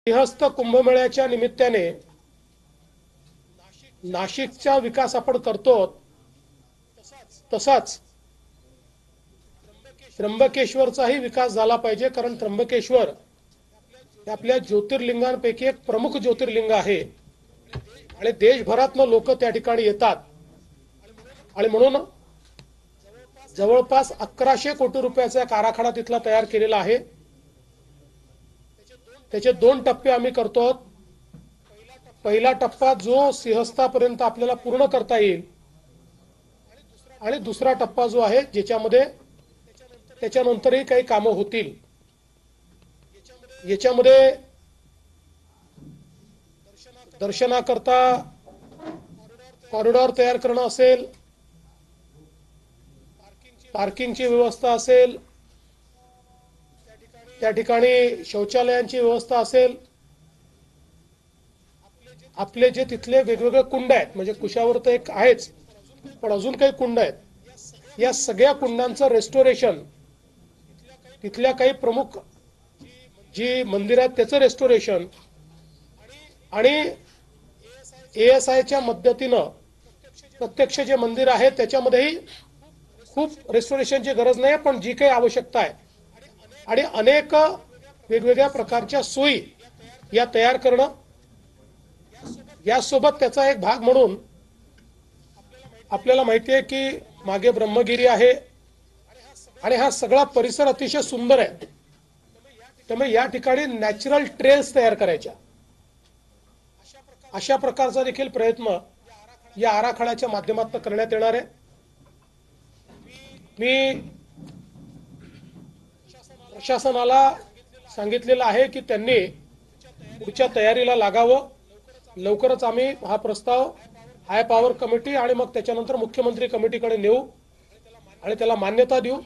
सिंहस्थ कुंभमेळ्याच्या निमित्ताने नाशिकचा विकास आपण करतो, तसाच त्र्यंबकेश्वरचाही विकास झाला पाहिजे। कारण त्र्यंबकेश्वर हे आपल्या ज्योतिर्लिंगांपैकी एक प्रमुख ज्योतिर्लिंग आहे आणि देशभरातून लोक त्या ठिकाणी येतात आणि म्हणून जवळपास 1100 कोटी रुपयाचा एक आराखडा तिथला तयार केलेला आहे। त्याचे 2 टप्पे आम्ही करतो। पहिला टप्पा जो सिंहस्थापर्यंत आपल्याला पूर्ण करता येईल आणि दुसरा टप्पा जो आहे ज्याच्यामध्ये त्याच्यानंतरही काही कामं होतील। याच्यामध्ये दर्शनाकरता कॉरिडॉर तयार करणं असेल, पार्किंगची व्यवस्था असेल, त्या ठिकाणी शौचालयांची व्यवस्था असेल, आपले जे तिथले वेगवेगळे कुंड आहेत, म्हणजे कुशावर तर एक आहेच पण अजून काही कुंड आहेत, या सगळ्या कुंडांचं रेस्टोरेशन, तिथल्या काही प्रमुख जी मंदिर आहेत त्याचं रेस्टोरेशन आणि ASIच्या मदतीनं प्रत्यक्ष जे मंदिर आहे त्याच्यामध्येही खूप रेस्टोरेशनची गरज नाही पण जी काही आवश्यकता आहे आणि अनेक वेगवेगळ्या प्रकारच्या सोयी या तयार करणं, यासोबत त्याचा एक भाग म्हणून आपल्याला माहिती आहे की मागे ब्रह्मगिरी आहे आणि हा सगळा परिसर अतिशय सुंदर आहे। त्यामुळे या ठिकाणी नॅचरल ट्रेल्स तयार करायच्या, अशा प्रकारचा देखील प्रयत्न या आराखड्याच्या माध्यमातून करण्यात येणार आहे। मी प्रशासनाला सांगितलेलं आहे की त्यांनी पुढच्या तयारीला लागावं। लवकरच आम्ही हा प्रस्ताव हाय पॉवर कमिटी आणि मग त्याच्यानंतर मुख्यमंत्री कमिटीकडे नेऊ आणि त्याला मान्यता देऊ।